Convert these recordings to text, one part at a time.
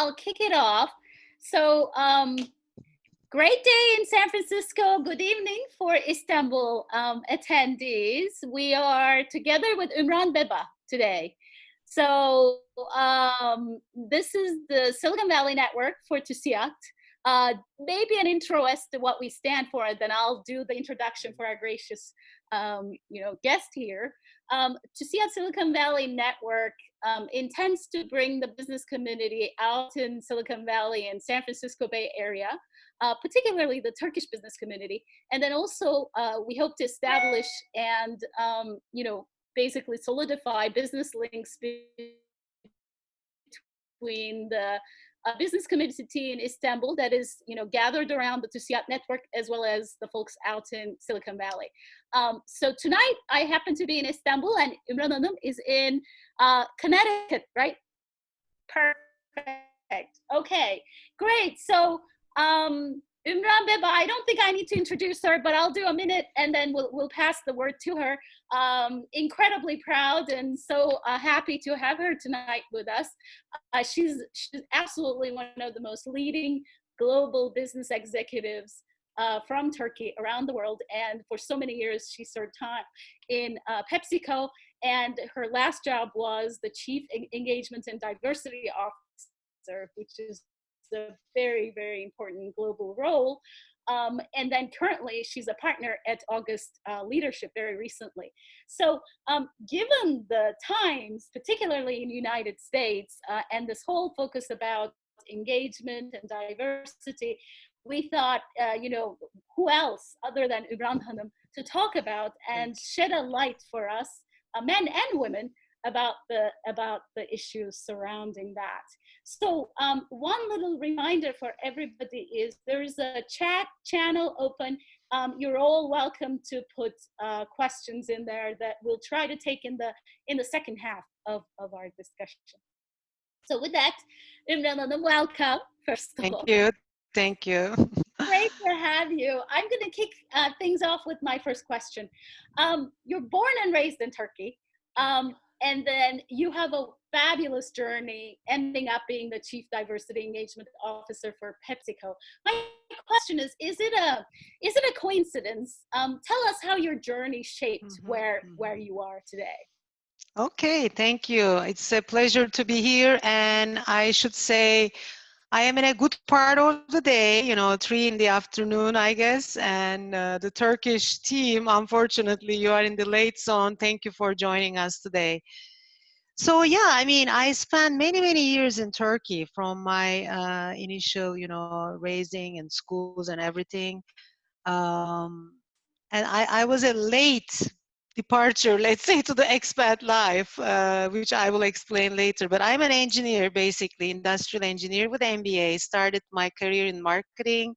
I'll kick it off. So, great day in San Francisco. Good evening for Istanbul attendees. We are together with Umran Beba today. So, this is the Silicon Valley Network for TUSIAD. Maybe an intro as to what we stand for, and then I'll do the introduction for our gracious, guest here. TUSIAD Silicon Valley Network intends to bring the business community out in Silicon Valley and San Francisco Bay Area, particularly the Turkish business community. And then also we hope to establish and, basically solidify business links between the business community in Istanbul that is, gathered around the TUSIAD network, as well as the folks out in Silicon Valley. So tonight I happen to be in Istanbul, and Umran Hanım is in Connecticut, right? Perfect. Okay, great. So Umran Beba, I don't think I need to introduce her, but I'll do a minute and then we'll pass the word to her. Incredibly proud and so happy to have her tonight with us. She's absolutely one of the most leading global business executives from Turkey around the world. And for so many years, she served time in PepsiCo. And her last job was the Chief Engagement and Diversity Officer, which is a very, very important global role. And then currently she's a partner at August Leadership very recently. So given the times, particularly in the United States, and this whole focus about engagement and diversity, we thought, who else other than Umran Hanım to talk about and shed a light for us, men and women, about the issues surrounding that. So one little reminder for everybody is there's a chat channel open. You're all welcome to put questions in there that we'll try to take in the second half of our discussion. So with that, Umran Hanım, welcome, first of all. Thank you. Great to have you. I'm going to kick things off with my first question. You're born and raised in Turkey. And then you have a fabulous journey, ending up being the Chief Diversity Engagement Officer for PepsiCo. My question is it a coincidence? Tell us how your journey shaped where you are today. Okay, thank you. It's a pleasure to be here. And I should say, I am in a good part of the day, 3 in the afternoon, I guess. And the Turkish team, unfortunately, you are in the late zone. Thank you for joining us today. So yeah, I spent many, many years in Turkey, from my initial, raising and schools and everything. And I was a late departure, let's say, to the expat life, which I will explain later. But I'm an engineer, basically, industrial engineer with MBA. Started my career in marketing,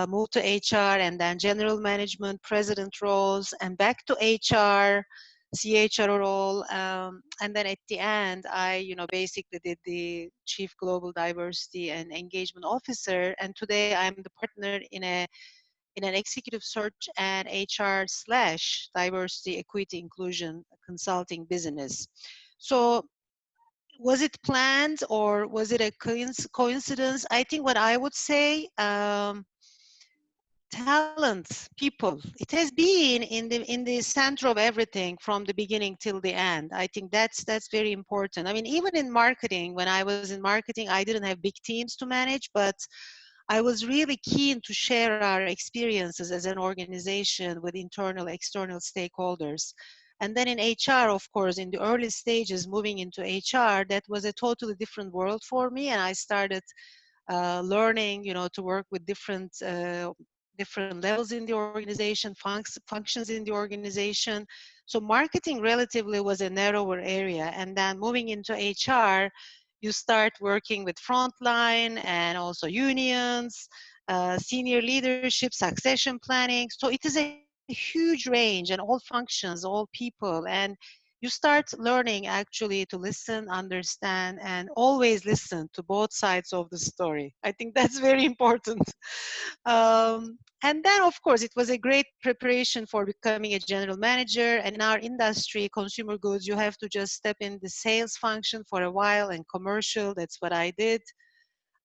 moved to HR, and then general management, president roles, and back to HR, CHRO role. And then at the end, I, basically did the Chief Global Diversity and Engagement Officer. And today I'm the partner in an executive search and HR/diversity, equity, inclusion consulting business. So was it planned or was it a coincidence? I think what I would say, talent, people, it has been in the center of everything from the beginning till the end. I think that's very important. Even in marketing, when I was in marketing, I didn't have big teams to manage, but I was really keen to share our experiences as an organization with internal, external stakeholders. And then in HR, of course, in the early stages, moving into HR, that was a totally different world for me. And I started learning, to work with different levels in the organization, functions in the organization. So marketing relatively was a narrower area. And then moving into HR, you start working with frontline and also unions, senior leadership, succession planning. So it is a huge range, and all functions, all people. And you start learning actually to listen, understand, and always listen to both sides of the story. I think that's very important. And then, of course, it was a great preparation for becoming a general manager. And in our industry, consumer goods, you have to just step in the sales function for a while, and commercial, that's what I did.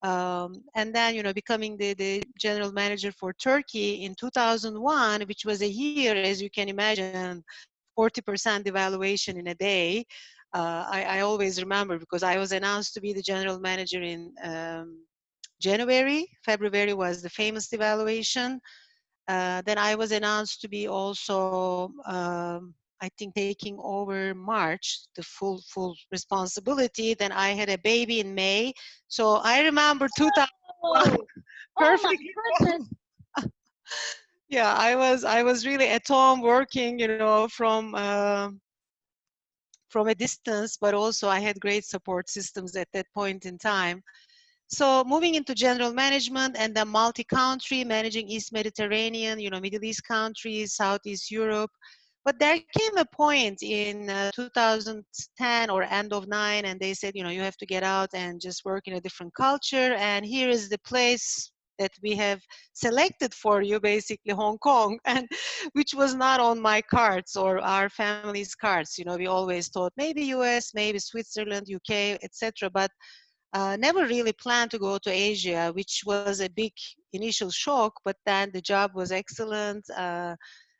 And then, becoming the general manager for Turkey in 2001, which was a year, as you can imagine, 40% devaluation in a day. I always remember because I was announced to be the general manager in January. February was the famous devaluation. Then I was announced to be also, I think, taking over March, the full responsibility. Then I had a baby in May. So I remember 2001 Oh, oh my perfectly. goodness. Yeah, I was really at home working, from a distance, but also I had great support systems at that point in time. So moving into general management and then multi-country, managing East Mediterranean, Middle East countries, Southeast Europe. But there came a point in 2010 or end of 9, and they said, you have to get out and just work in a different culture. And here is the place that we have selected for you, basically Hong Kong, and which was not on my cards or our family's cards. We always thought maybe US, maybe Switzerland, UK, etc. But never really planned to go to Asia, which was a big initial shock, but then the job was excellent.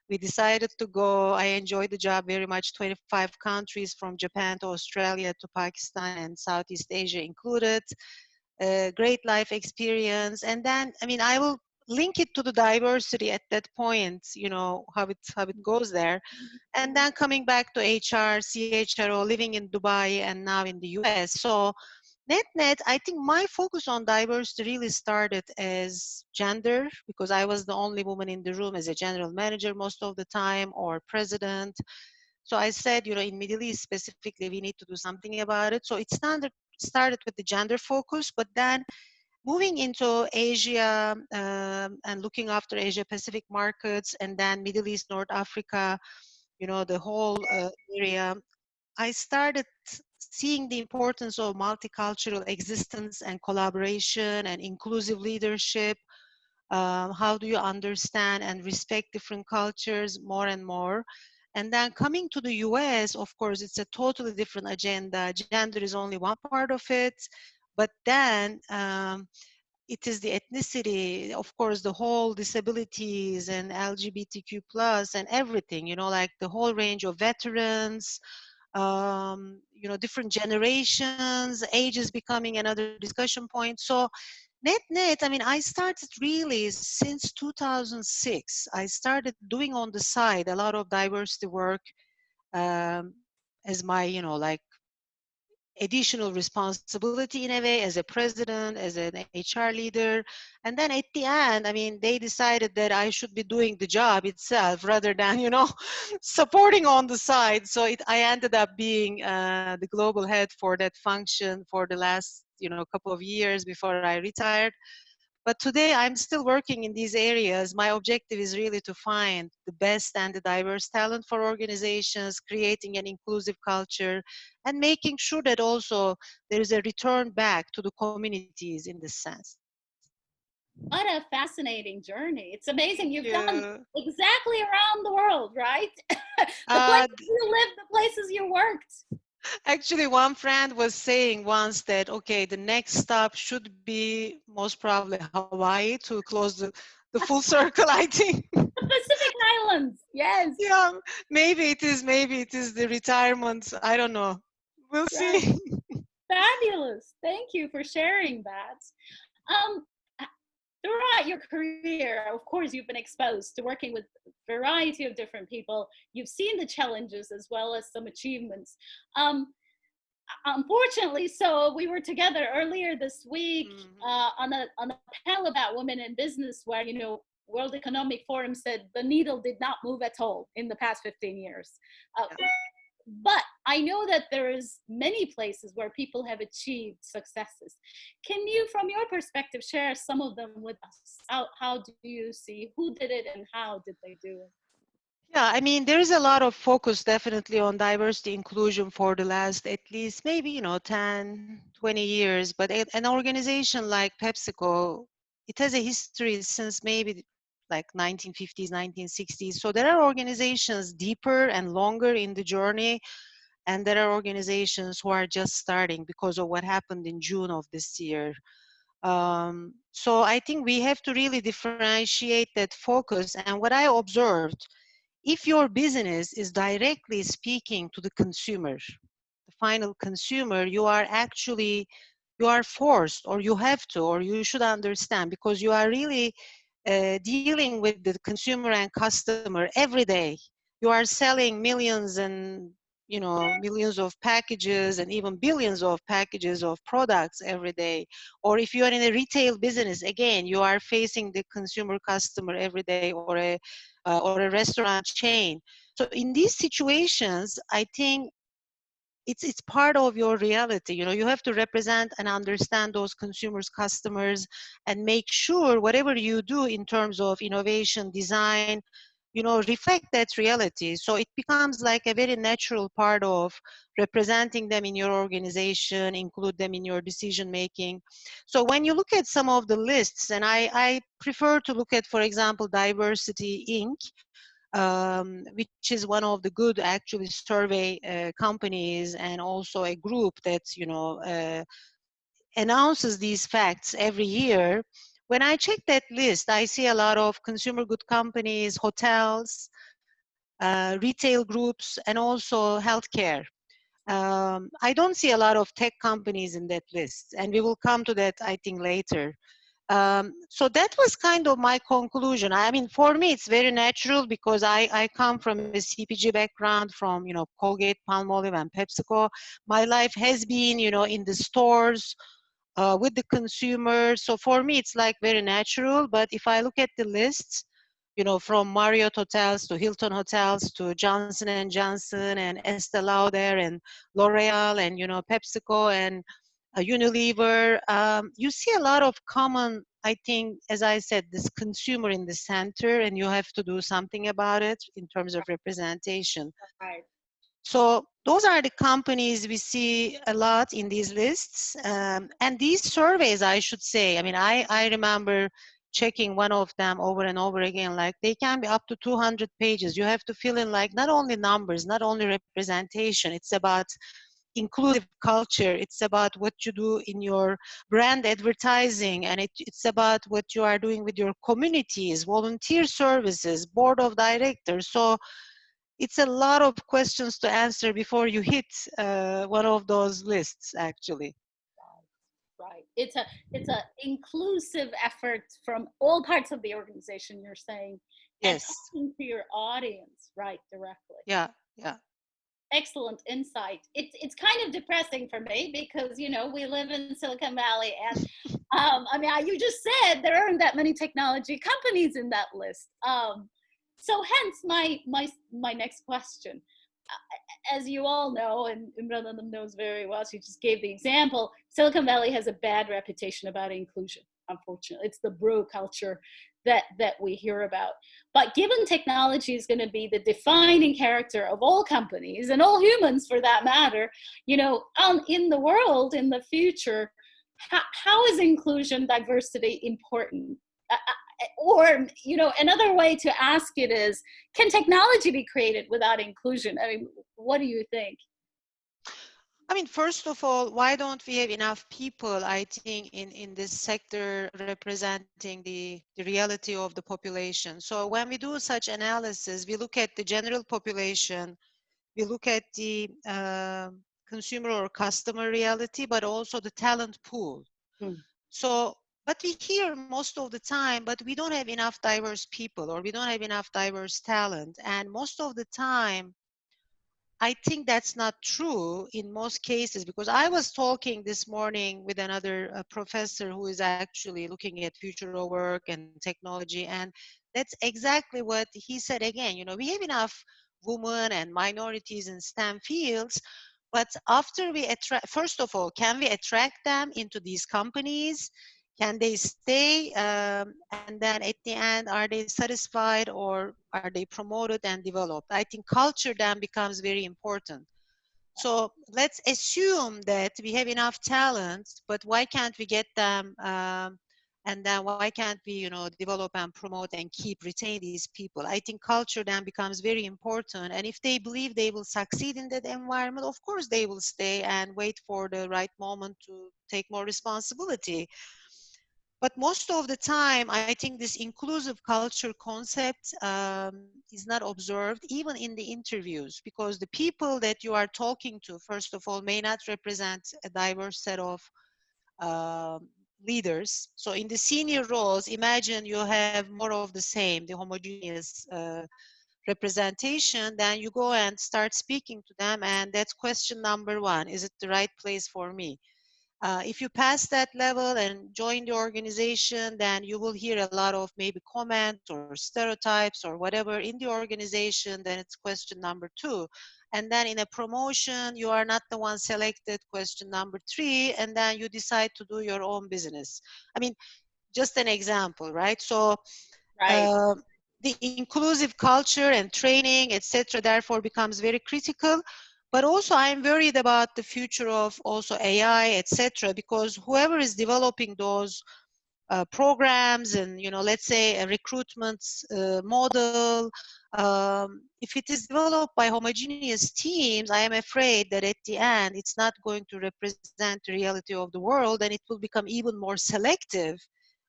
We decided to go. I enjoyed the job very much, 25 countries from Japan to Australia to Pakistan and Southeast Asia included. Great life experience. And then, I will link it to the diversity at that point, how it goes there. And then coming back to HR, CHRO, living in Dubai and now in the US. So net, I think my focus on diversity really started as gender, because I was the only woman in the room as a general manager most of the time, or president. So I said, in Middle East specifically, we need to do something about it. So it started with the gender focus, but then moving into Asia and looking after Asia Pacific markets, and then Middle East, North Africa, the whole area, I started seeing the importance of multicultural existence and collaboration and inclusive leadership. How do you understand and respect different cultures more and more? And then coming to the US, of course, it's a totally different agenda. Gender is only one part of it, but then it is the ethnicity, of course, the whole disabilities and LGBTQ plus and everything, like the whole range of veterans, different generations, age is becoming another discussion point. So net, I started really since 2006. I started doing on the side a lot of diversity work um, as my, like additional responsibility in a way, as a president, as an HR leader. And then at the end, they decided that I should be doing the job itself rather than, supporting on the side. So I ended up being the global head for that function for the last, couple of years before I retired. But today I'm still working in these areas. My objective is really to find the best and the diverse talent for organizations, creating an inclusive culture, and making sure that also there is a return back to the communities in this sense. What a fascinating journey. It's amazing. Thank You've done you. exactly around the world, right? The Uh, places you lived, the places you worked. Actually, one friend was saying once that, okay, the next stop should be most probably Hawaii to close the full circle, I think. The Pacific Islands. Yes. Yeah, maybe it is the retirement. I don't know. We'll Right. see. Fabulous. Thank you for sharing that. Um, Throughout your career, of course, you've been exposed to working with a variety of different people. You've seen the challenges as well as some achievements. Um, Unfortunately, so we were together earlier this week on a panel about women in business, where World Economic Forum said the needle did not move at all in the past 15 years. But I know that there is many places where people have achieved successes. Can you, from your perspective, share some of them with us? How do you see who did it and how did they do it? Yeah, there is a lot of focus definitely on diversity inclusion for the last at least maybe, 10, 20 years. But an organization like PepsiCo, it has a history since maybe like 1950s, 1960s. So there are organizations deeper and longer in the journey, and there are organizations who are just starting because of what happened in June of this year. So I think we have to really differentiate that focus. And what I observed, if your business is directly speaking to the consumer, the final consumer, you are forced, or you have to, or you should understand, because you are really dealing with the consumer and customer every day. You are selling millions and millions of packages and even billions of packages of products every day. Or if you are in a retail business, again, you are facing the consumer customer every day, or a restaurant chain. So in these situations, I think it's part of your reality. You have to represent and understand those consumers, customers, and make sure whatever you do in terms of innovation, design, reflect that reality. So it becomes like a very natural part of representing them in your organization, include them in your decision making. So when you look at some of the lists, and I prefer to look at, for example, Diversity Inc., which is one of the good actually survey companies, and also a group that announces these facts every year. When I check that list, I see a lot of consumer good companies, hotels, retail groups, and also healthcare. I don't see a lot of tech companies in that list, and we will come to that, I think, later. So that was kind of my conclusion. I mean, for me, it's very natural because I come from a CPG background, from, Colgate, Palmolive, and PepsiCo. My life has been, in the stores with the consumer. So for me, it's like very natural. But if I look at the lists, from Marriott Hotels to Hilton Hotels to Johnson and Johnson and Estee Lauder and L'Oreal and, PepsiCo and Unilever, you see a lot of common, I think, as I said, this consumer in the center, and you have to do something about it in terms of representation. Right. So those are the companies we see a lot in these lists. And these surveys, I should say, I mean, I remember checking one of them over and over again, like they can be up to 200 pages. You have to fill in like not only numbers, not only representation, it's about inclusive culture, it's about what you do in your brand advertising, and it's about what you are doing with your communities, volunteer services, board of directors. So it's a lot of questions to answer before you hit one of those lists, actually. Right. It's a inclusive effort from all parts of the organization, you're saying, and Yes. talking to your audience, right, directly. Yeah. Yeah. Excellent insight. It's kind of depressing for me because we live in Silicon Valley, and I mean, you just said there aren't that many technology companies in that list. So hence my next question. As you all know, and Umran knows very well, she just gave the example, Silicon Valley has a bad reputation about inclusion, unfortunately. It's the bro culture that we hear about. But given technology is going to be the defining character of all companies and all humans for that matter, in the world, in the future, how is inclusion, diversity important? Or another way to ask it is, can technology be created without inclusion? I mean, what do you think? I mean, first of all, why don't we have enough people, I think, in this sector representing the reality of the population? So when we do such analysis, we look at the general population, we look at the consumer or customer reality, but also the talent pool. So, but we hear most of the time, but we don't have enough diverse people, or we don't have enough diverse talent. And most of the time, I think that's not true in most cases, because I was talking this morning with another professor who is actually looking at future of work and technology, and that's exactly what he said again. We have enough women and minorities in STEM fields, but after we attract, first of all, can we attract them into these companies? Can they stay? And then at the end, are they satisfied, or are they promoted and developed? I think culture then becomes very important. So let's assume that we have enough talent, but why can't we get them And then why can't we, develop and promote and retain these people? I think culture then becomes very important. And if they believe they will succeed in that environment, of course they will stay and wait for the right moment to take more responsibility. But most of the time, I think this inclusive culture concept is not observed even in the interviews, because the people that you are talking to, first of all, may not represent a diverse set of leaders. So in the senior roles, imagine you have more of the same, the homogeneous representation. Then you go and start speaking to them, and that's question number one: is it the right place for me? If you pass that level and join the organization, then you will hear a lot of maybe comments or stereotypes or whatever in the organization. Then it's question number two. And then in a promotion, you are not the one selected, question number three, and then you decide to do your own business. I mean, just an example, right? So Right. the inclusive culture and training, etc., therefore becomes very critical. But also I'm worried about the future of also AI, etc., because whoever is developing those programs and, let's say a recruitment model, if it is developed by homogeneous teams, I am afraid that at the end it's not going to represent the reality of the world, and it will become even more selective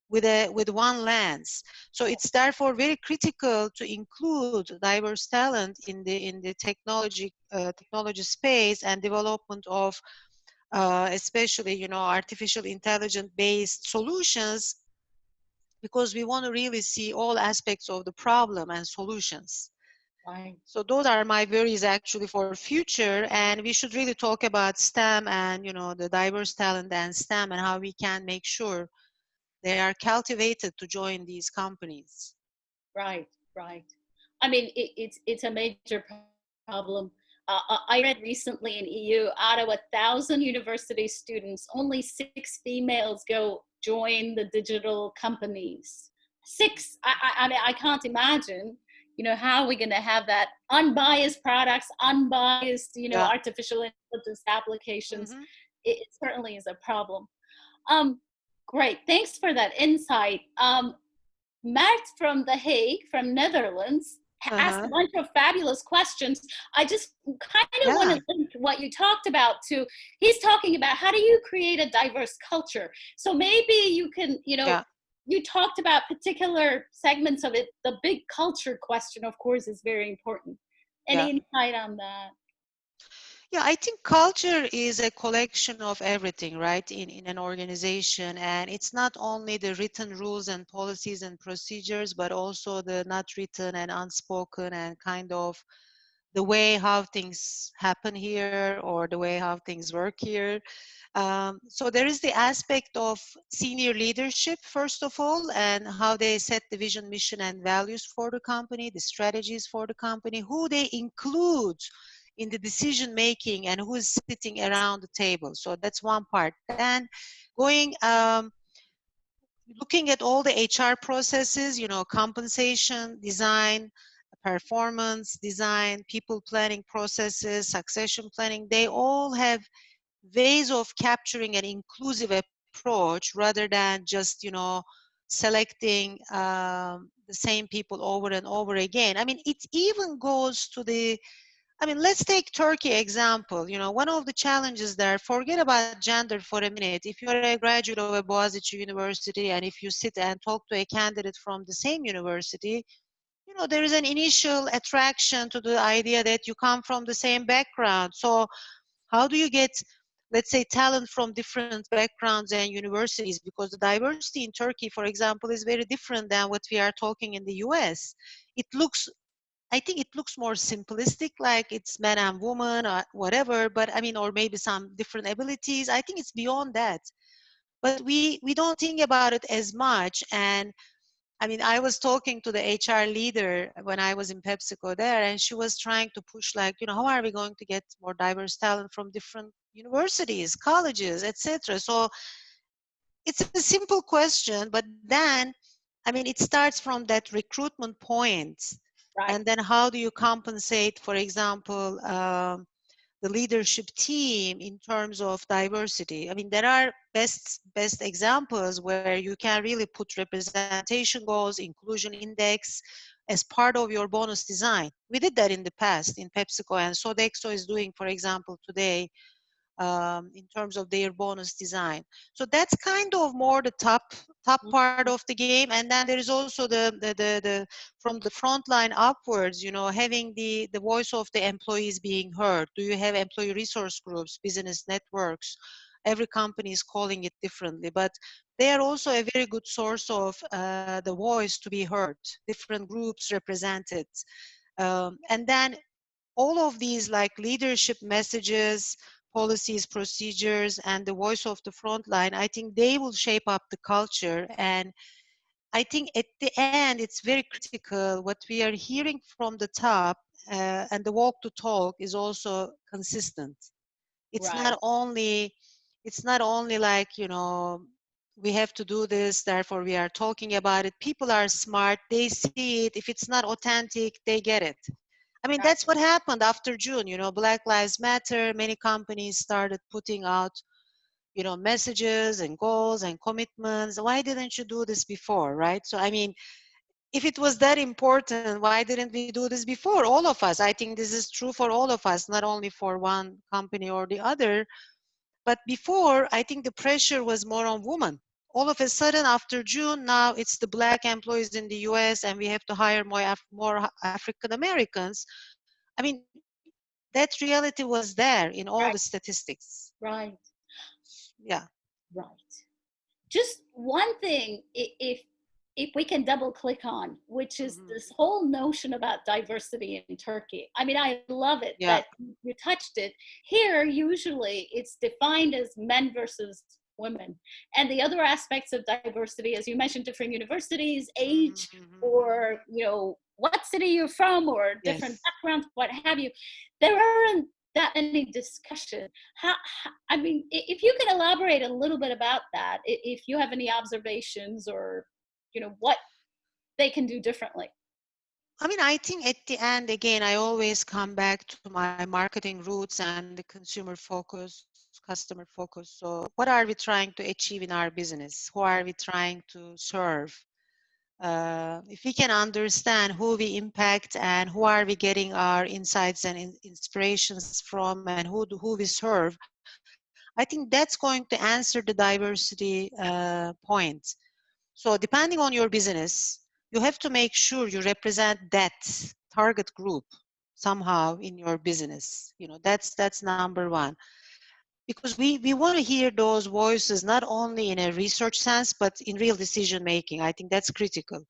with one lens. So it's therefore very critical to include diverse talent in the technology space and development of especially artificial intelligence based solutions, because we want to really see all aspects of the problem and solutions. Right. So those are my worries actually for future, and we should really talk about STEM and the diverse talent and STEM, and how we can make sure they are cultivated to join these companies. Right. Right. I mean, it's a major problem. I read recently in EU, out of 1,000 university students, only 6 females go join the digital companies. 6. I mean, I can't imagine, how we're going to have that unbiased products, unbiased, Yeah. artificial intelligence applications. Mm-hmm. It certainly is a problem. Um, Great. Thanks for that insight. Matt from The Hague, from Netherlands, asked a Uh-huh. bunch of fabulous questions. I just kind of want Yeah. to link what you talked about to, he's talking about how do you create a diverse culture? So maybe you can, Yeah. you talked about particular segments of it. The big culture question, of course, is very important. Yeah. Any insight on that? Yeah, I think culture is a collection of everything, right, in an organization. And it's not only the written rules and policies and procedures, but also the not written and unspoken, and kind of the way how things happen here, or the way how things work here. So there is the aspect of senior leadership, first of all, and how they set the vision, mission, and values for the company, the strategies for the company, who they include in the decision making, and who is sitting around the table. So that's one part. Then going, looking at all the HR processes, compensation, design, performance design, people planning processes, succession planning, they all have ways of capturing an inclusive approach, rather than just selecting the same people over and over again. I mean, it even goes to the, I mean, let's take Turkey example. One of the challenges there, forget about gender for a minute. If you're a graduate of a Boğaziçi University, and if you sit and talk to a candidate from the same university, there is an initial attraction to the idea that you come from the same background. So how do you get, let's say, talent from different backgrounds and universities? Because the diversity in Turkey, for example, is very different than what we are talking in the US. I think it looks more simplistic, like it's man and woman or whatever, but I mean, or maybe some different abilities. I think it's beyond that. But we don't think about it as much. And I mean, I was talking to the HR leader when I was in PepsiCo there, and she was trying to push, like, how are we going to get more diverse talent from different universities, colleges, etc. So it's a simple question, but then, I mean, it starts from that recruitment point, Right. and then how do you compensate, for example, the the leadership team in terms of diversity. I mean, there are best examples where you can really put representation goals, inclusion index as part of your bonus design. We did that in the past in PepsiCo, and Sodexo is doing, for example, today in terms of their bonus design. So that's kind of more the top part of the game. And then there is also the from the front line upwards, you know, having the voice of the employees being heard. Do you have employee resource groups, business networks? Every company is calling it differently, but they are also a very good source of the voice to be heard, different groups represented. And then all of these like leadership messages, policies, procedures, and the voice of the front line, I think they will shape up the culture. And I think at the end, it's very critical what we are hearing from the top, and the walk to talk is also consistent. It's Right. not only like, you know, we have to do this, therefore we are talking about it. People are smart, they see it. If it's not authentic, they get it. I mean, Right. that's what happened after June. You know, Black Lives Matter, many companies started putting out, you know, messages and goals and commitments. Why didn't you do this before, right? So, I mean, if it was that important, why didn't we do this before? All of us. I think this is true for all of us, not only for one company or the other. But before, I think the pressure was more on women. All of a sudden, after June, now it's the Black employees in the US, and we have to hire more African Americans. I mean, that reality was there in all Right. the statistics. Right. Yeah. Right. Just one thing, if we can double click on, which is Hmm. this whole notion about diversity in Turkey. I mean, I love it Yeah. that you touched it. Here, usually it's defined as men versus women. And the other aspects of diversity, as you mentioned, different universities, age, Hmm. or, you know, what city you're from, or different Yes. backgrounds, what have you, there aren't that any discussion. I mean, if you can elaborate a little bit about that, if you have any observations, or, you know, what they can do differently. I mean, I think at the end, again, I always come back to my marketing roots and the consumer focus, customer focus. So, what are we trying to achieve in our business? Who are we trying to serve? If we can understand who we impact and who are we getting our insights and inspirations from, and who we serve, I think that's going to answer the diversity point. So depending on your business, you have to make sure you represent that target group somehow in your business. You know, that's number one. Because we want to hear those voices not only in a research sense, but in real decision making. I think that's critical.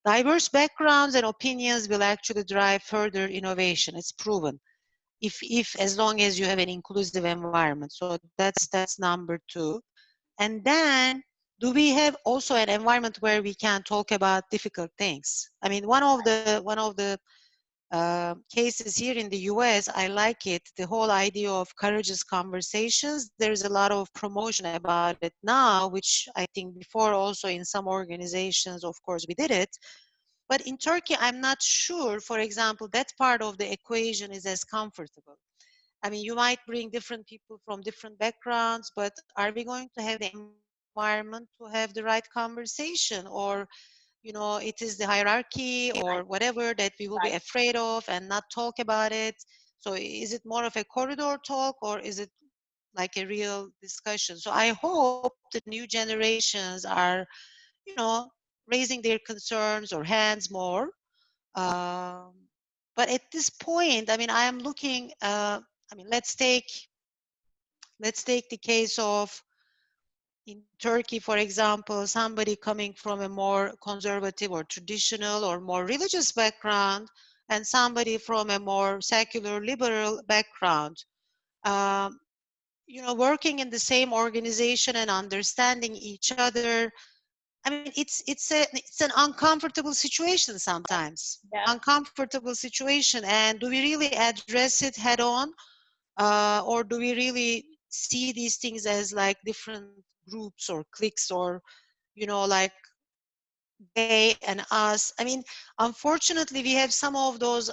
Diverse backgrounds and opinions will actually drive further innovation. It's proven. If as long as you have an inclusive environment. So that's number two. And then, do we have also an environment where we can talk about difficult things? I mean, one of the cases here in the US, I like it, the whole idea of courageous conversations. There's a lot of promotion about it now, which I think before also in some organizations, of course, we did it. But in Turkey, I'm not sure, for example, that part of the equation is as comfortable. I mean, you might bring different people from different backgrounds, but are we going to have the environment to have the right conversation? Or, you know, it is the hierarchy or Right. whatever that we will be Right. afraid of and not talk about it. So is it more of a corridor talk, or is it like a real discussion? So I hope the new generations are, you know, raising their concerns or hands more. Um, but at this point, I mean, I am looking. I mean, let's take the case of in Turkey, for example, somebody coming from a more conservative or traditional or more religious background, and somebody from a more secular liberal background. Um, you know, working in the same organization and understanding each other. I mean, it's an uncomfortable situation sometimes. Yeah. Uncomfortable situation, and do we really address it head on, or do we really see these things as like different groups or cliques, or you know, like they and us? I mean, unfortunately, we have some of those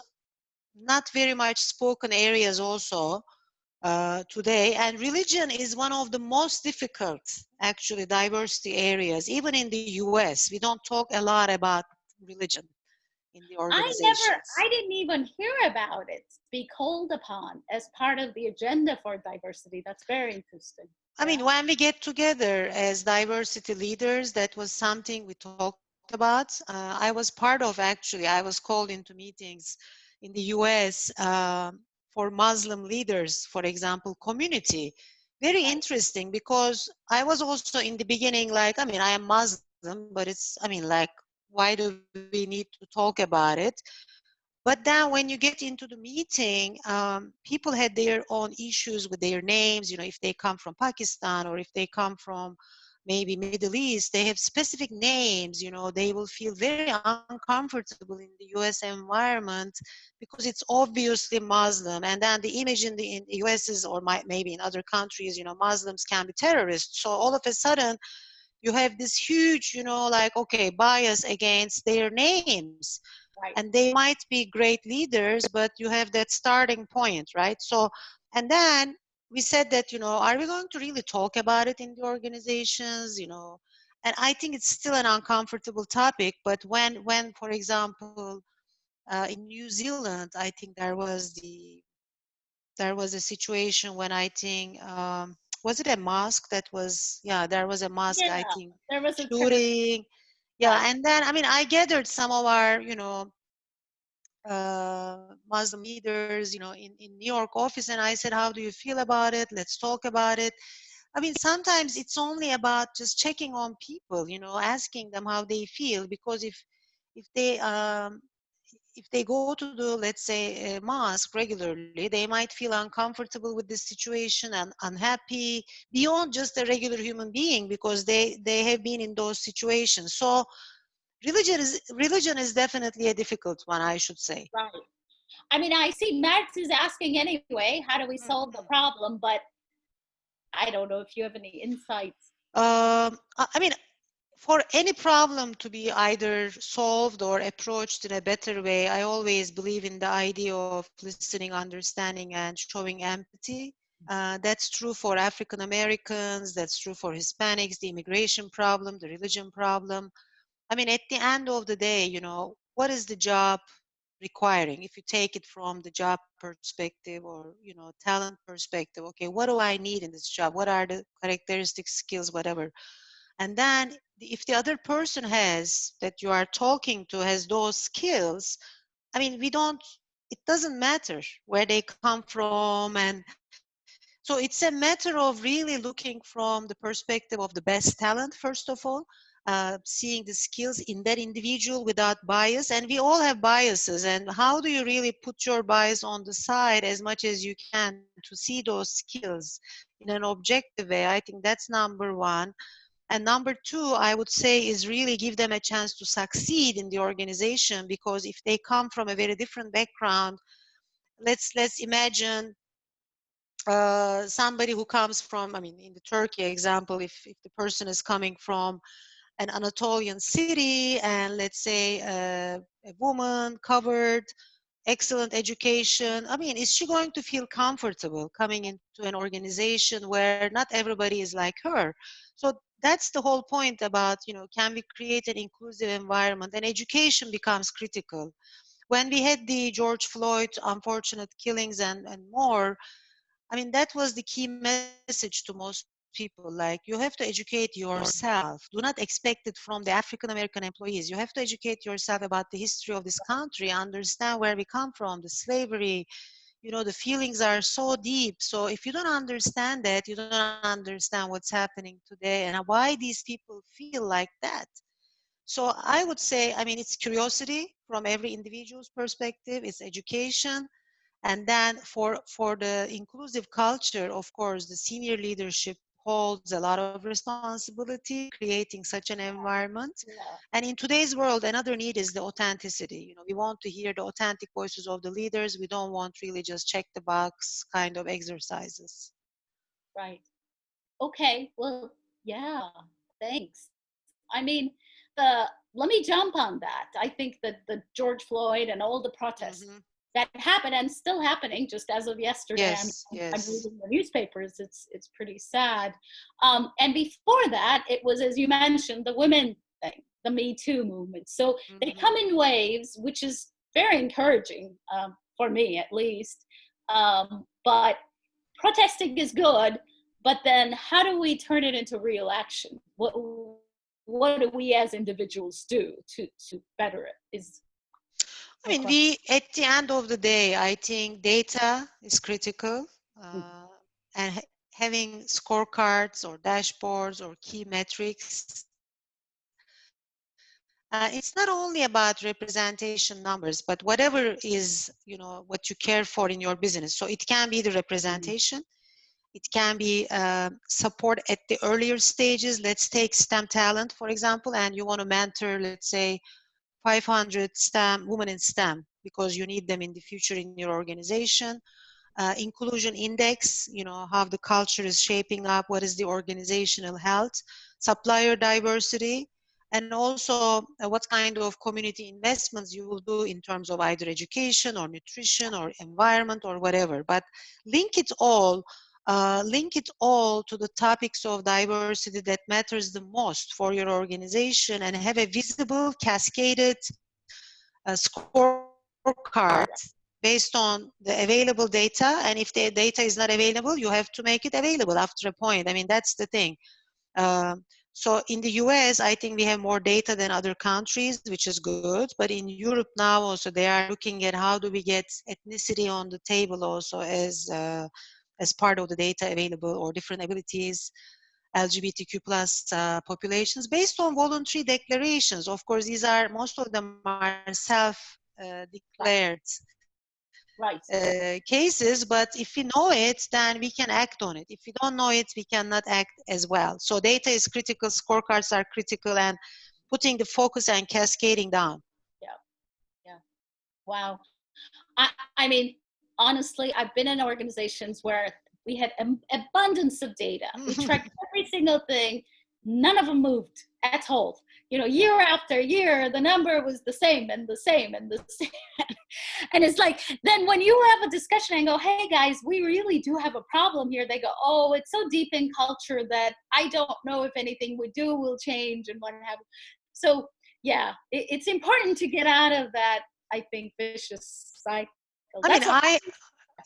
not very much spoken areas also, today. And religion is one of the most difficult, actually, diversity areas. Even in the US, we don't talk a lot about religion in the organizations. I didn't even hear about it be called upon as part of the agenda for diversity. That's very interesting. I Yeah. mean, when we get together as diversity leaders, that was something we talked about. I was part of, actually, I was called into meetings in the US for Muslim leaders, for example, community. Very Right. interesting because I was also in the beginning like, I mean, I am Muslim, but it's, I mean, like, why do we need to talk about it? But then when you get into the meeting, people had their own issues with their names. You know, if they come from Pakistan or if they come from maybe Middle East, they have specific names. You know, they will feel very uncomfortable in the US environment because it's obviously Muslim. And then the image in the US is, or maybe in other countries, you know, Muslims can be terrorists. So all of a sudden, you have this huge, you know, like, okay, bias against their names. Right. And they might be great leaders, but you have that starting point, right? So, and then we said that, you know, are we going to really talk about it in the organizations, you know? And I think it's still an uncomfortable topic, but when for example, in New Zealand, I think there was a situation when I think, was it a mosque that was, yeah, there was a mosque, Yeah. I think, There was a term. shooting. Right. Yeah, and then, I mean, I gathered some of our, you know, Muslim leaders, you know, in New York office, and I said, how do you feel about it? Let's talk about it. I mean, sometimes it's only about just checking on people, you know, asking them how they feel, because if they if they go to the, let's say, a mosque regularly, they might feel uncomfortable with this situation and unhappy beyond just a regular human being because they have been in those situations. So religion is definitely a difficult one, I should say. Right. I mean, I see Max is asking anyway, how do we solve the Mhm. problem? But I don't know if you have any insights. I mean, for any problem to be either solved or approached in a better way, I always believe in the idea of listening, understanding, and showing empathy. That's true for African Americans, that's true for Hispanics, the immigration problem, the religion problem. I mean, at the end of the day, you know, what is the job requiring? If you take it from the job perspective or, you know, talent perspective, okay, what do I need in this job? What are the characteristics, skills, whatever? And then if the other person has that you are talking to has those skills, I mean, it doesn't matter where they come from. And so it's a matter of really looking from the perspective of the best talent, first of all, seeing the skills in that individual without bias. And we all have biases. And how do you really put your bias on the side as much as you can to see those skills in an objective way? I think that's number one. And number two, I would say, is really give them a chance to succeed in the organization, because if they come from a very different background, let's imagine somebody who comes from, I mean, in the Turkey example, if the person is coming from an Anatolian city, and let's say a woman covered, excellent education, I mean, is she going to feel comfortable coming into an organization where not everybody is like her? So that's the whole point about, you know, can we create an inclusive environment? And education becomes critical. When we had the George Floyd unfortunate killings and more, I mean, that was the key message to most people. Like, you have to educate yourself. Do not expect it from the African American employees. You have to educate yourself about the history of this country, understand where we come from, the slavery. You know, the feelings are so deep. So if you don't understand that, you don't understand what's happening today and why these people feel like that. So I would say, I mean, it's curiosity from every individual's perspective, it's education. And then for the inclusive culture, of course, the senior leadership holds a lot of responsibility creating such an environment. Yeah. And in today's world, another need is the authenticity. You know, we want to hear the authentic voices of the leaders. We don't want really just check the box kind of exercises. Right. Okay. Well, yeah. Thanks. I mean, the let me jump on that. I think that the George Floyd and all the protests Hmm. that happened and still happening just as of yesterday. Yes, I'm yes. reading the newspapers. It's pretty sad. And before that, it was, as you mentioned, the women thing, the Me Too movement. So they come in waves, which is very encouraging, for me at least. But protesting is good, but then how do we turn it into real action? What do we as individuals do to better it? I mean, at the end of the day, I think data is critical, and having scorecards or dashboards or key metrics. It's not only about representation numbers, but whatever is, what you care for in your business. So it can be the representation. It can be support at the earlier stages. Let's take STEM talent, for example, and you want to mentor, let's say, 500 women in STEM because you need them in the future in your organization. Inclusion index, how the culture is shaping up, what is the organizational health, supplier diversity, and also what kind of community investments you will do in terms of either education or nutrition or environment or whatever. But link it all to the topics of diversity that matters the most for your organization, and have a visible, cascaded scorecard based on the available data. And if the data is not available, you have to make it available after a point. I mean, that's the thing. So in the US, I think we have more data than other countries, which is good. But in Europe now also, they are looking at how do we get ethnicity on the table also as part of the data available, or different abilities, LGBTQ plus populations, based on voluntary declarations. Of course, most of them are self-declared cases, but if we know it, then we can act on it. If we don't know it, we cannot act as well. So data is critical, scorecards are critical, and putting the focus and cascading down. Yeah. Wow. I mean, honestly, I've been in organizations where we had an abundance of data. We tracked every single thing. None of them moved at all. Year after year, the number was the same and the same and the same. And it's like, then when you have a discussion and go, hey guys, we really do have a problem here, they go, oh, it's so deep in culture that I don't know if anything we do will change and what have you. So yeah, it's important to get out of that, I think, vicious cycle. I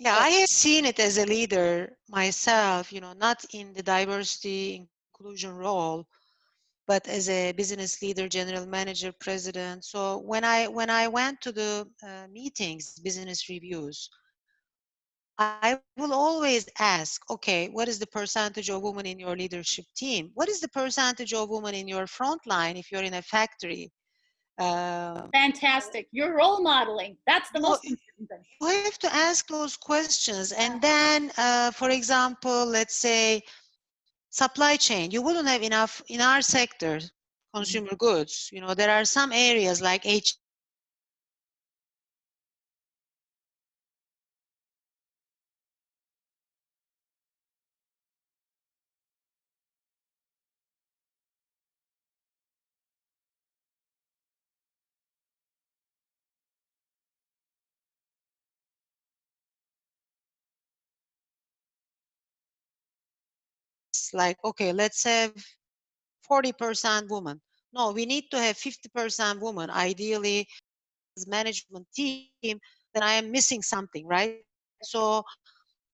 have seen it as a leader myself, not in the diversity inclusion role, but as a business leader, general manager, president. So when I went to the meetings, business reviews, I will always ask, okay, what is the percentage of women in your leadership team? What is the percentage of women in your front line if you're in a factory? Fantastic. You're role modeling. That's the most important thing. You have to ask those questions. And then, for example, let's say supply chain. You wouldn't have enough in our sector, consumer goods. There are some areas like like, okay, let's have 40% women. No, we need to have 50% women, ideally, as management team. Then I am missing something, right? So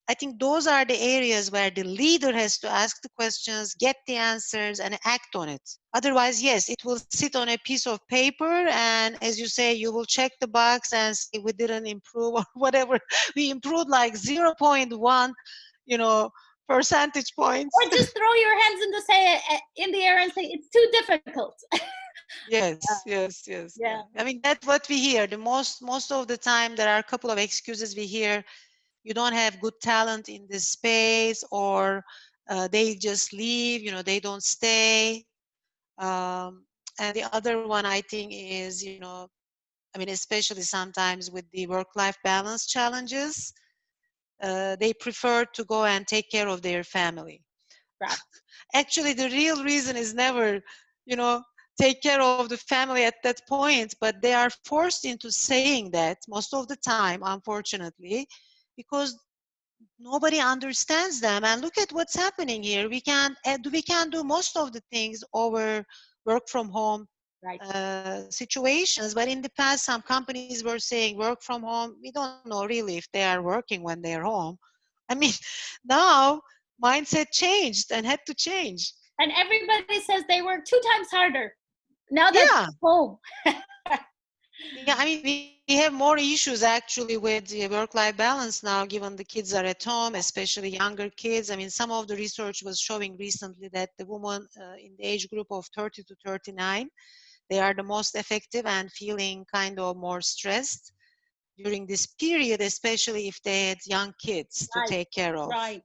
I think those are the areas where the leader has to ask the questions, get the answers, and act on it. Otherwise, yes, it will sit on a piece of paper, and as you say, you will check the box and say we didn't improve or whatever. We improved like 0.1, percentage points. Or just throw your hands in the air and say it's too difficult. Yes. Yeah. I mean, that's what we hear. The most of the time, there are a couple of excuses we hear. You don't have good talent in this space, or they just leave. They don't stay. And the other one, I think, is especially sometimes with the work-life balance challenges, they prefer to go and take care of their family. Right. Actually, the real reason is never, take care of the family at that point, but they are forced into saying that most of the time, unfortunately, because nobody understands them. And look at what's happening here. We can do most of the things over work from home Right. situations, but in the past some companies were saying work from home. We don't know really if they are working when they're home. I mean, now mindset changed and had to change. And everybody says they work 2 times harder now that Yeah. they're home. Yeah, I mean, we have more issues actually with the work-life balance now, given the kids are at home, especially younger kids. I mean, some of the research was showing recently that the women in the age group of 30 to 39, they are the most effective and feeling kind of more stressed during this period, especially if they had young kids to Right, take care of. right.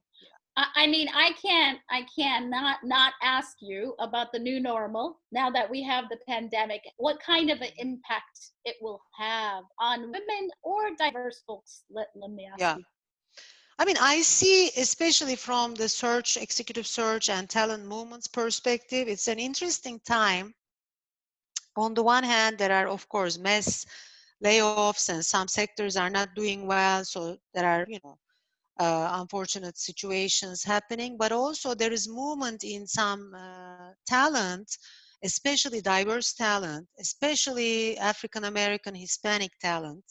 I mean, I can't not ask you about the new normal now that we have the pandemic. What kind of an impact it will have on women or diverse folks? Let me ask Yeah. you. I mean, I see, especially from the search, executive search and talent movements perspective, it's an interesting time. On the one hand, there are, of course, mass layoffs and some sectors are not doing well. So there are, unfortunate situations happening, but also there is movement in some talent, especially diverse talent, especially African American, Hispanic talent,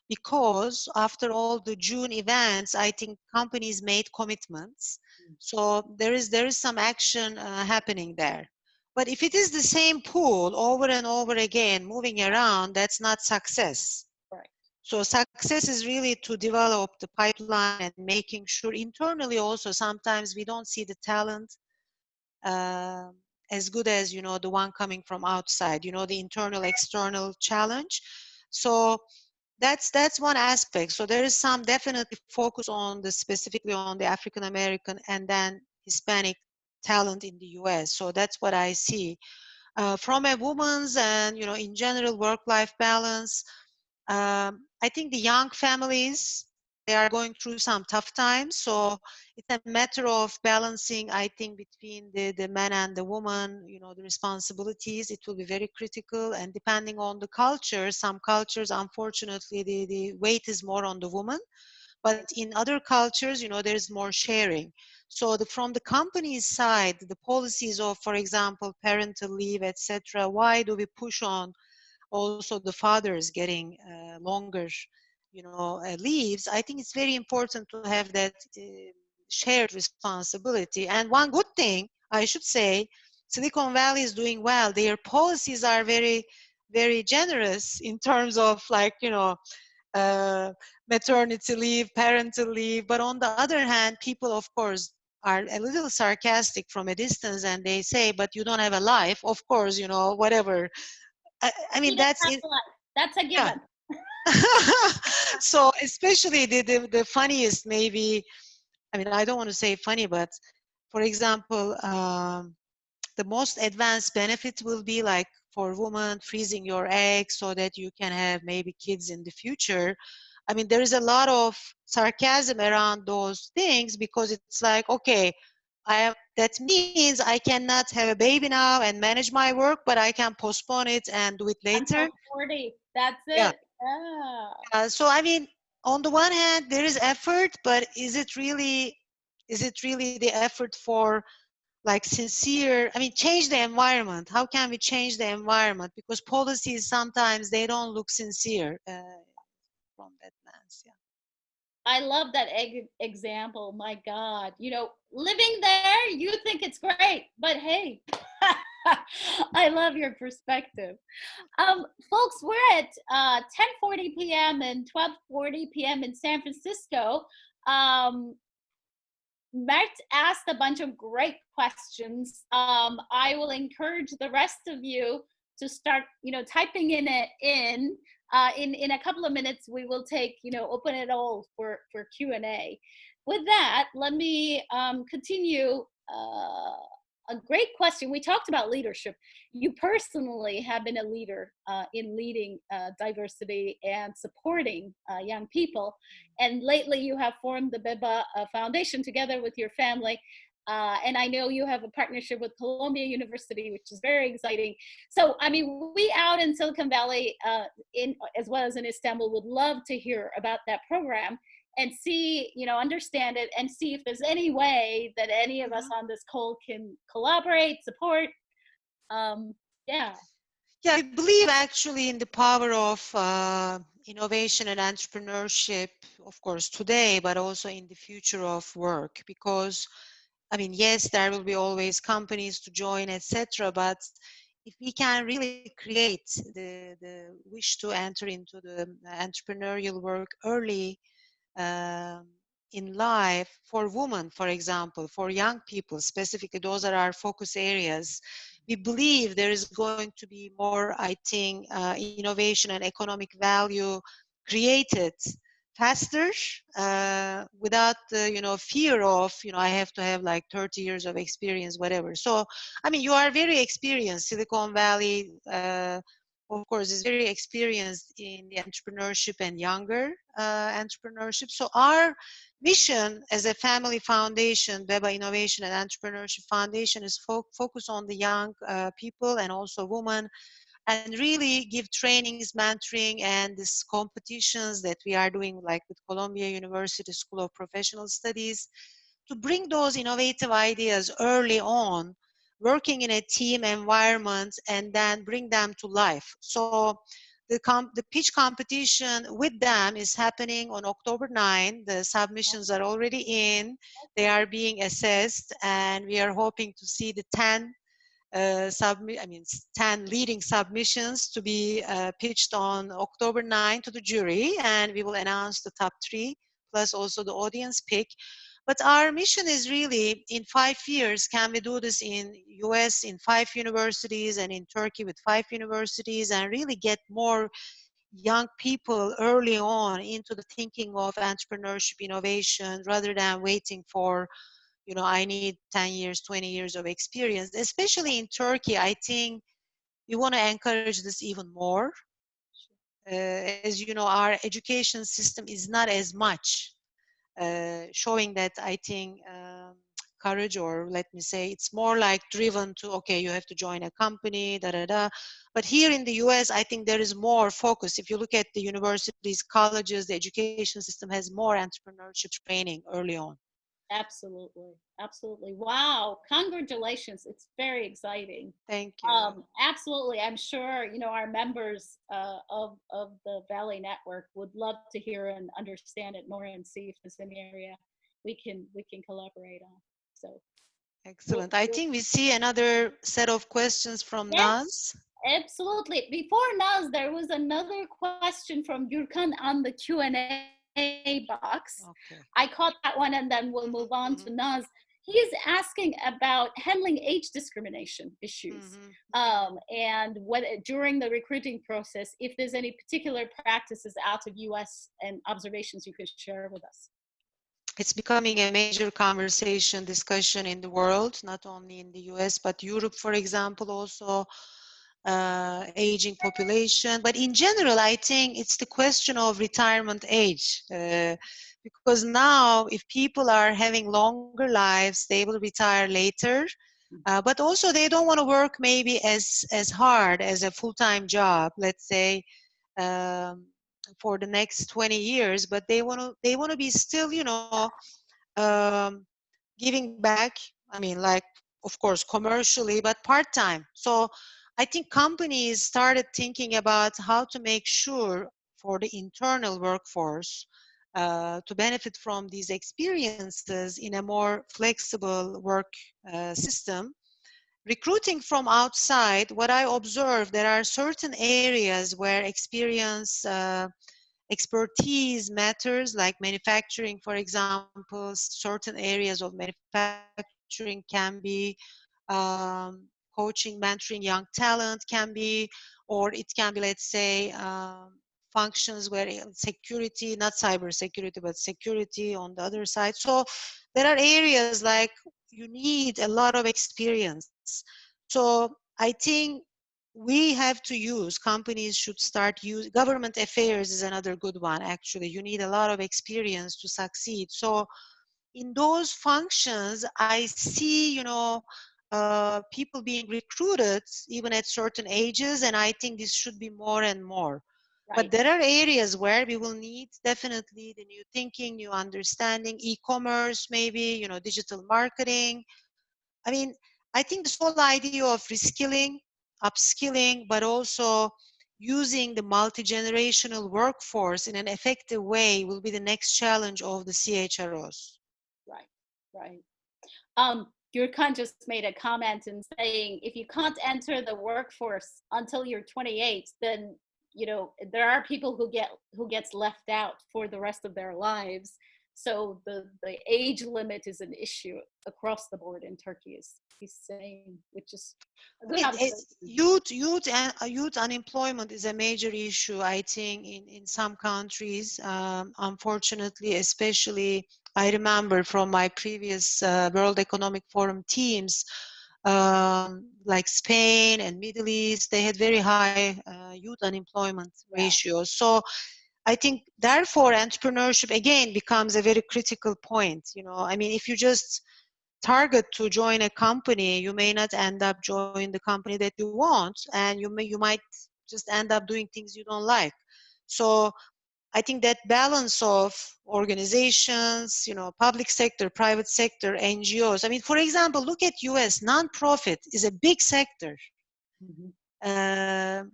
because after all the June events, I think companies made commitments. So there is some action happening there. But if it is the same pool over and over again, moving around, that's not success. Right. So success is really to develop the pipeline and making sure internally also sometimes we don't see the talent uh, as good as the one coming from outside, the internal external challenge. So that's one aspect. So there is some definitely focus on the specifically on the African American and then Hispanic talent in the US. So that's what I see from a woman's and in general work-life balance. I think the young families, they are going through some tough times. So it's a matter of balancing, I think, between the man and the woman, the responsibilities. It will be very critical. And depending on the culture, some cultures, unfortunately, the weight is more on the woman. But in other cultures, there's more sharing. So from the company's side, the policies of, for example, parental leave, etc., why do we push on also the fathers getting longer leaves? I think it's very important to have that shared responsibility. And one good thing I should say, Silicon Valley is doing well. Their policies are very, very generous in terms of uh, maternity leave, parental leave. But on the other hand, people of course are a little sarcastic from a distance, and they say, but you don't have a life, of course, whatever. I He mean, doesn't that's have it. a life. That's a Yeah. given. So especially the funniest, maybe, I mean, I don't want to say funny, but for example, the most advanced benefit will be like for women freezing your eggs so that you can have maybe kids in the future. I mean, there is a lot of sarcasm around those things because it's like, okay, that means I cannot have a baby now and manage my work, but I can postpone it and do it Until later. 40. That's Yeah. it. Yeah. So I mean, on the one hand, there is effort, but is it really the effort for like sincere? I mean, change the environment. How can we change the environment? Because policies sometimes they don't look sincere from that lens. Yeah. I love that example. My God, living there, you think it's great, but hey, I love your perspective. Folks, we're at 10:40 p.m. and 12:40 p.m. in San Francisco. Um, Matt asked a bunch of great questions. I will encourage the rest of you to start, typing in a couple of minutes. We will take, open it all for Q&A. With that, let me continue. A great question. We talked about leadership. You personally have been a leader in leading diversity and supporting young people. And lately you have formed the Beba Foundation together with your family. And I know you have a partnership with Columbia University, which is very exciting. So, I mean, we out in Silicon Valley, as well as in Istanbul, would love to hear about that program and see, understand it and see if there's any way that any of us on this call can collaborate, support. Yeah. Yeah, I believe actually in the power of innovation and entrepreneurship, of course, today, but also in the future of work. Because, I mean, yes, there will be always companies to join, etc. But if we can really create the wish to enter into the entrepreneurial work early um, in life, for women, for example, for young people, specifically, those are our focus areas. We believe there is going to be more, I think, innovation and economic value created faster without the fear of I have to have like 30 years of experience, whatever. So I mean, you are very experienced. Silicon Valley of course is very experienced in the entrepreneurship and younger entrepreneurship. So our mission as a family foundation, Beba Innovation and Entrepreneurship Foundation, is focus on the young people and also women, and really give trainings, mentoring, and these competitions that we are doing, like with Columbia University School of Professional Studies, to bring those innovative ideas early on, working in a team environment, and then bring them to life. So the pitch competition with them is happening on October 9. The submissions are already in. They are being assessed, and we are hoping to see the 10 10 leading submissions to be pitched on October 9 to the jury, and we will announce the top 3 plus also the audience pick. But our mission is really, in 5 years, can we do this in US in 5 universities and in Turkey with 5 universities, and really get more young people early on into the thinking of entrepreneurship innovation, rather than waiting for I need 10 years, 20 years of experience. Especially in Turkey, I think we want to encourage this even more. As you know, our education system is not as much showing that, I think, courage, or let me say, it's more like driven to, okay, you have to join a company, da da da. But here in the US, I think there is more focus. If you look at the universities, colleges, the education system has more entrepreneurship training early on. Absolutely. Absolutely. Wow. Congratulations. It's very exciting. Thank you. Absolutely. I'm sure, our members of the Valley Network would love to hear and understand it more and see if there's any area we can collaborate on. So Excellent. I think we see another set of questions from Naz. Absolutely. Before Naz, there was another question from Gürkan on the Q&A box. Okay. I caught that one, and then we'll move on to Naz. He's asking about handling age discrimination issues, and whether during the recruiting process, if there's any particular practices out of US and observations you could share with us. It's becoming a major conversation, discussion in the world, not only in the US, but Europe, for example, also aging population. But in general, I think it's the question of retirement age. Because now, if people are having longer lives, they will retire later. But also, they don't want to work maybe as hard as a full-time job, let's say, for the next 20 years. But they want to be still, giving back. I mean, like, of course, commercially, but part-time. So I think companies started thinking about how to make sure for the internal workforce to benefit from these experiences in a more flexible work system. Recruiting from outside, what I observe, there are certain areas where expertise matters, like manufacturing, for example. Certain areas of manufacturing can be coaching, mentoring young talent can be, or it can be, let's say, functions where security, not cyber security, but security on the other side. So there are areas like you need a lot of experience. So I think we have to use, companies should start use, government affairs is another good one, actually. You need a lot of experience to succeed. So in those functions, I see, people being recruited even at certain ages, and I think this should be more and more. But Right. there are areas where we will need definitely the new thinking, new understanding, e-commerce, maybe, digital marketing. I mean, I think this whole idea of reskilling, upskilling, but also using the multi-generational workforce in an effective way will be the next challenge of the CHROs. Right. Right. Gurkhan just made a comment in saying if you can't enter the workforce until you're 28, then there are people who gets left out for the rest of their lives. So the age limit is an issue across the board in Turkey, is he's saying, which is a I good mean, observation. youth unemployment is a major issue, I think, in some countries. Unfortunately, especially, I remember from my previous World Economic Forum teams, like Spain and Middle East, they had very high youth unemployment Yeah. ratios. So I think, therefore, entrepreneurship again becomes a very critical point. I mean, if you just target to join a company, you may not end up joining the company that you want, and you might just end up doing things you don't like. So I think that balance of organizations, public sector, private sector, NGOs. I mean, for example, look at US. Nonprofit is a big sector. Mhm. Uh,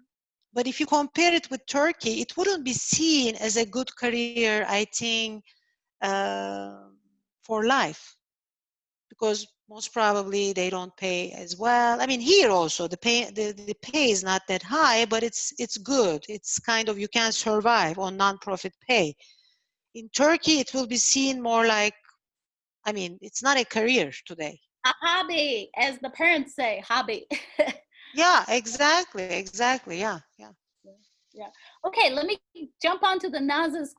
but if you compare it with Turkey, it wouldn't be seen as a good career, I think, uh, for life, because most probably they don't pay as well. I mean, here also the pay is not that high, but it's good. It's kind of, you can survive on nonprofit pay. In Turkey, it will be seen more like, I mean, it's not a career today. A hobby, as the parents say, hobby. Yeah, exactly. Yeah. Yeah. Yeah. Okay, let me jump on to the Naz's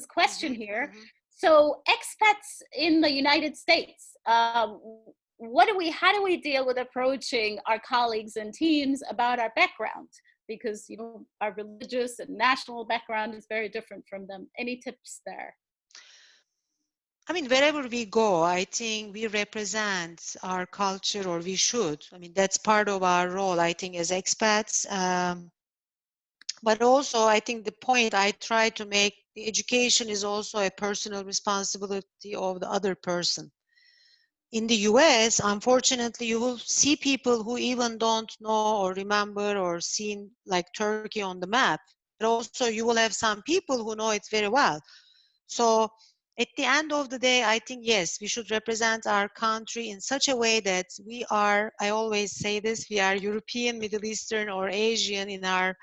question Hmm. here. Hmm. So expats in the United States, how do we deal with approaching our colleagues and teams about our background? Because our religious and national background is very different from them. Any tips there? I mean, wherever we go, I think we represent our culture, or we should. I mean, that's part of our role, I think, as expats. But also, I think the point I try to make, the education is also a personal responsibility of the other person. In the US, unfortunately, you will see people who even don't know or remember or seen like Turkey on the map. But also, you will have some people who know it very well. So at the end of the day, I think, yes, we should represent our country in such a way that we are, I always say this, we are European, Middle Eastern, or Asian in our,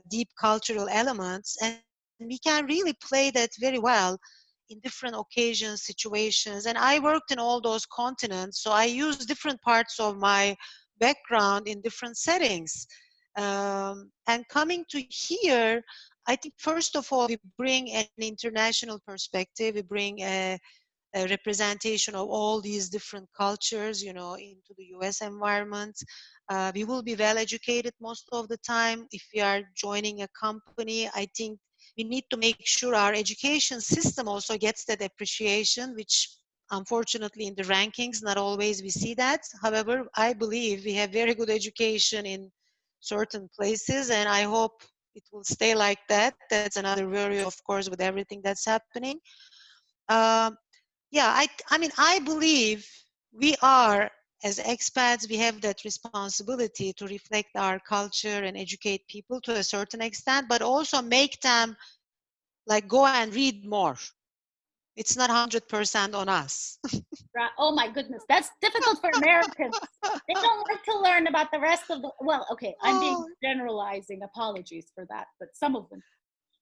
deep cultural elements. And we can really play that very well in different occasions, situations. And I worked in all those continents, so I use different parts of my background in different settings. And coming to here, I think, first of all, we bring an international perspective. We bring a representation of all these different cultures, into the US environment. We will be well educated most of the time. If we are joining a company, I think we need to make sure our education system also gets that appreciation, which unfortunately in the rankings, not always we see that. However, I believe we have very good education in certain places, and I hope it will stay like that. That's another worry, of course, with everything that's happening. Um, yeah, I mean, I believe we are, as expats, we have that responsibility to reflect our culture and educate people to a certain extent, but also make them like go and read more. It's not 100% on us. Right. Oh my goodness, that's difficult for Americans. They don't like to learn about the rest of the. Well, okay, I'm being Oh, generalizing. Apologies for that, but some of them.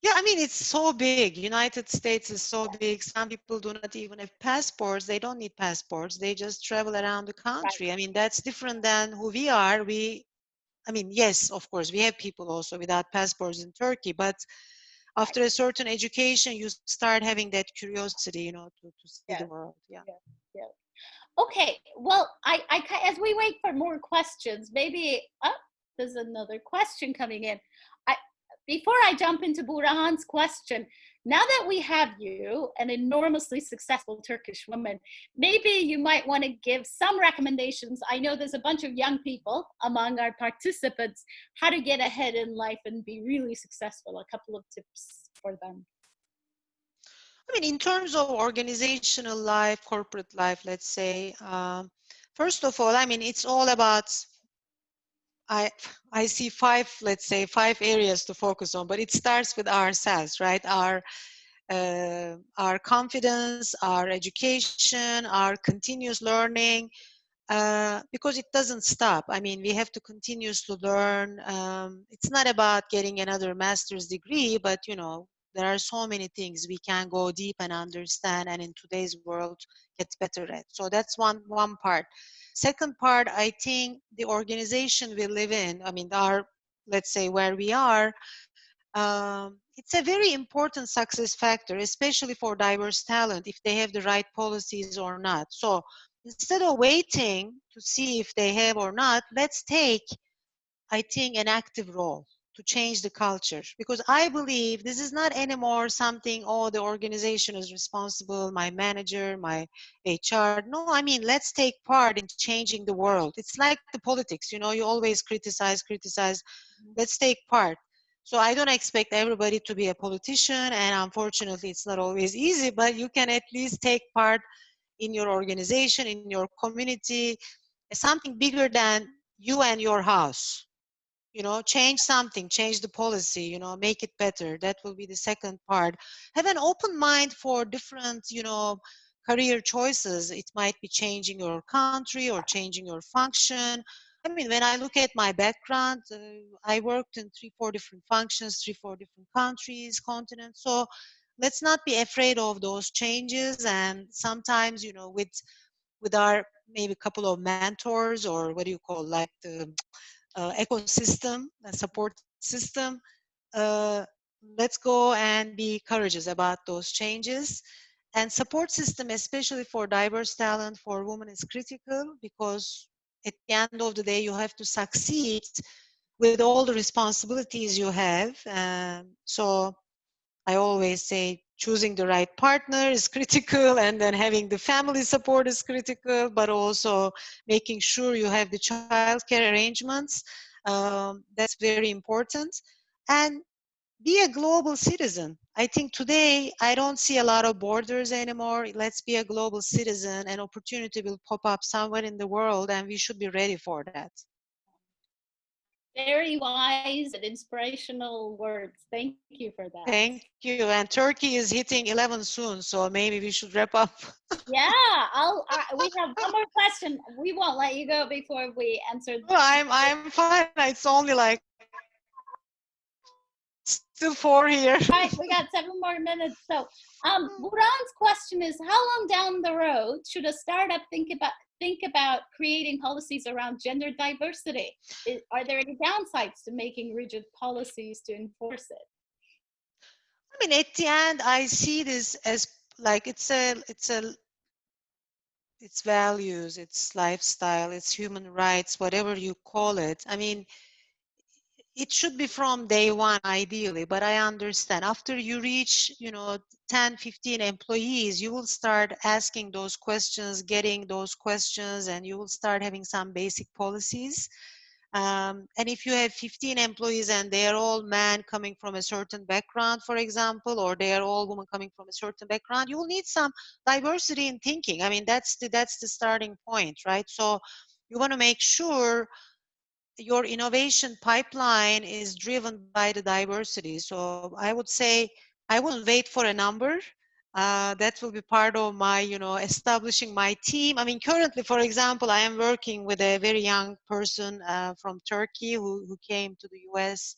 yeah, I mean, it's so big. United States is so big. Some people do not even have passports. They don't need passports. They just travel around the Right. country. I mean, that's different than who we are. I mean, yes, of course, we have people also without passports in Turkey, but Right. after a certain education, you start having that curiosity, to see the Yes. world. Yeah. Yes. Yes. Okay. Well, as we wait for more questions, maybe there's another question coming in. I before I jump into Burhan's question, now that we have you, an enormously successful Turkish woman, maybe you might want to give some recommendations. I know there's a bunch of young people among our participants, how to get ahead in life and be really successful. A couple of tips for them. I mean, in terms of organizational life, corporate life, let's say, first of all, I mean, it's all about, I see let's say, five areas to focus on, but it starts with ourselves, right? Our confidence, our education, our continuous learning, because it doesn't stop. I mean, we have to continuously learn. It's not about getting another master's degree, but there are so many things we can go deep and understand, and in today's world get better at. So that's one part. Second part, I think the organization we live in, I mean, let's say where we are, it's a very important success factor, especially for diverse talent, if they have the right policies or not. So instead of waiting to see if they have or not, let's take, I think, an active role to change the culture. Because I believe this is not anymore something, oh, the organization is responsible, my manager, my HR. No, I mean, let's take part in changing the world. It's like the politics, you always criticize. Let's take part. So I don't expect everybody to be a politician, and unfortunately, it's not always easy, but you can at least take part in your organization, in your community, something bigger than you and your house. Change something, change the policy, make it better. That will be the second part. Have an open mind for different, career choices. It might be changing your country or changing your function. I mean, when I look at my background, I worked in 3-4 different functions, 3-4 different countries, continents. So let's not be afraid of those changes. And sometimes, with our maybe a couple of mentors, or what do you call, like the ecosystem, a support system, uh, let's go and be courageous about those changes. And support system, especially for diverse talent, for women, is critical, because at the end of the day, you have to succeed with all the responsibilities you have. So I always say choosing the right partner is critical, and then having the family support is critical, but also making sure you have the childcare arrangements. That's very important. And be a global citizen. I think today I don't see a lot of borders anymore. Let's be a global citizen. An opportunity will pop up somewhere in the world, and we should be ready for that. Very wise and inspirational words. Thank you for that. Thank you. And Turkey is hitting 11 soon, so maybe we should wrap up. Yeah, we have one more question. We won't let you go before we answer. Well, I'm fine. It's only like still 4 here. Right, we got 7 more minutes. So, Burhan's question is: how long down the road should a startup think about creating policies around gender diversity? Are there any downsides to making rigid policies to enforce it? I mean, at the end, I see this as like it's values, it's lifestyle, it's human rights, whatever you call it. I mean, it should be from day one, ideally, but I understand after you reach, 10, 15 employees, you will start asking those questions, getting those questions, and you will start having some basic policies. And if you have 15 employees and they are all men coming from a certain background, for example, or they are all women coming from a certain background, you will need some diversity in thinking. I mean, that's the starting point, right? So you want to make sure your innovation pipeline is driven by the diversity. So I would say I wouldn't wait for a number. That will be part of my, establishing my team. I mean, currently, for example, I am working with a very young person from Turkey who came to the US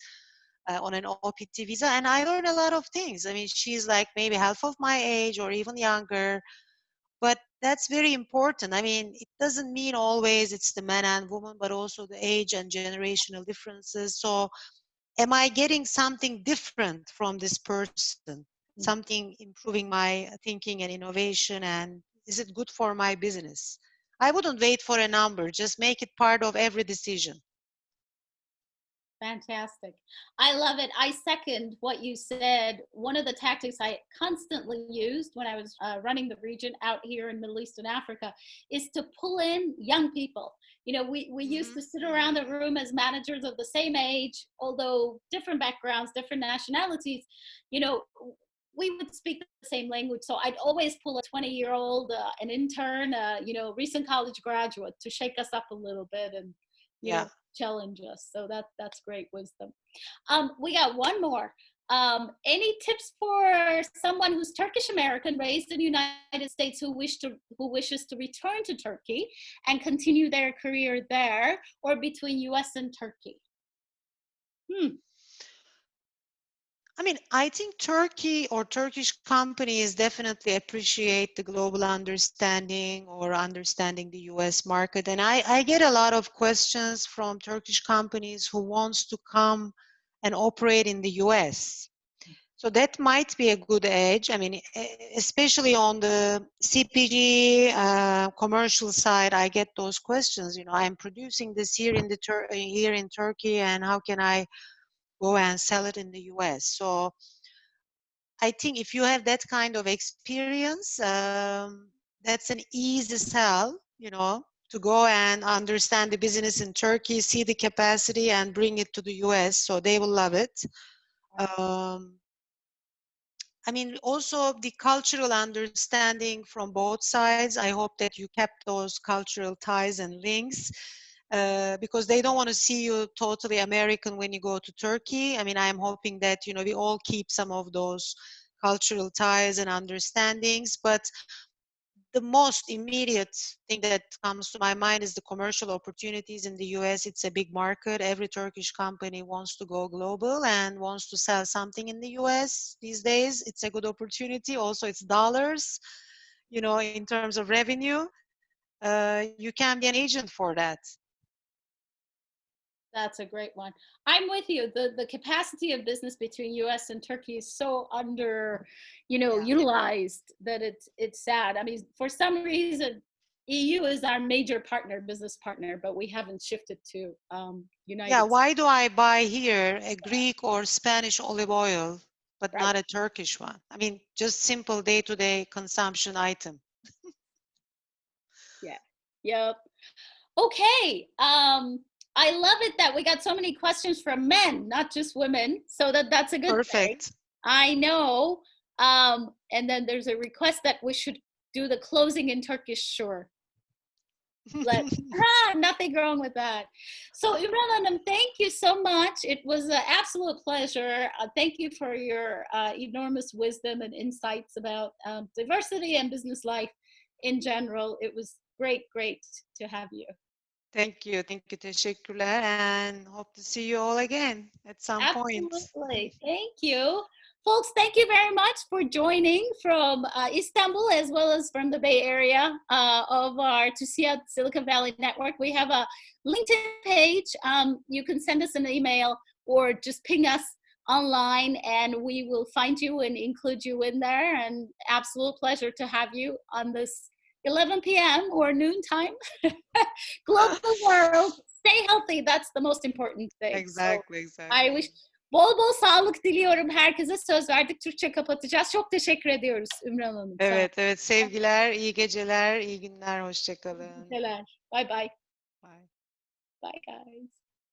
on an OPT visa, and I learned a lot of things. I mean, she's like maybe half of my age or even younger. But that's very important. I mean, it doesn't mean always it's the man and woman, but also the age and generational differences. So am I getting something different from this person? Something improving my thinking and innovation, and is it good for my business? I wouldn't wait for a number, just make it part of every decision. Fantastic. I love it. I second what you said. One of the tactics I constantly used when I was running the region out here in Middle East and Africa is to pull in young people. You know, we used to sit around the room as managers of the same age, although different backgrounds, different nationalities, you know, we would speak the same language. So I'd always pull a 20-year-old, an intern, you know, recent college graduate to shake us up a little bit and, you know, Yeah. challenge us. So that's great wisdom. We got one more. Any tips for someone who's Turkish American, raised in the United States, who wishes to return to Turkey and continue their career there, or between US and Turkey? I mean, I think Turkey or Turkish companies definitely appreciate the global understanding or understanding the US market. And I get a lot of questions from Turkish companies who wants to come and operate in the US. So that might be a good edge. I mean, especially on the CPG commercial side, I get those questions. You know, I'm producing this here in here in Turkey, and how can I go and sell it in the US? So I think if you have that kind of experience, that's an easy sell, you know, to go and understand the business in Turkey, see the capacity, and bring it to the US. So they will love it. Um, I mean, also the cultural understanding from both sides. I hope that you kept those cultural ties and links, because they don't want to see you totally American when you go to Turkey. I mean, I'm hoping that, you know, we all keep some of those cultural ties and understandings. But the most immediate thing that comes to my mind is the commercial opportunities in the US. It's a big market. Every Turkish company wants to go global and wants to sell something in the US these days. It's a good opportunity. Also, it's dollars, you know, in terms of revenue. You can be an agent for that. That's a great one. I'm with you. The capacity of business between US and Turkey is so under, you know, Yeah. utilized that it's sad. I mean, for some reason, EU is our major partner, business partner, but we haven't shifted to Yeah, United States. why do I buy here a Greek or Spanish olive oil, but Right. not a Turkish one? I mean, just simple day-to-day consumption item. Yeah. Yep. Okay. I love it that we got so many questions from men, not just women. So that's a good thing. Perfect. I know. And then there's a request that we should do the closing in Turkish. Sure. Let's. Nothing wrong with that. So Umran Hanım, thank you so much. It was an absolute pleasure. Thank you for your enormous wisdom and insights about diversity and business life in general. It was great to have you. Thank you. Thank you. Teşekkürler. And hope to see you all again at some point. Absolutely. Thank you. Folks, thank you very much for joining from Istanbul as well as from the Bay Area of our TUSIAD Silicon Valley Network. We have a LinkedIn page. You can send us an email or just ping us online and we will find you and include you in there. And absolute pleasure to have you on this 11 p.m. or noon time. Global world. Stay healthy. That's the most important thing. So Exactly, I exactly. wish bol bol sağlık diliyorum herkese. Söz verdik. Türkçe kapatacağız. Çok teşekkür ediyoruz Ümran Hanım. Sağ olun. Evet, evet. Sevgiler, iyi geceler, iyi günler, hoşça kalın. Bye bye. Bye. Bye guys.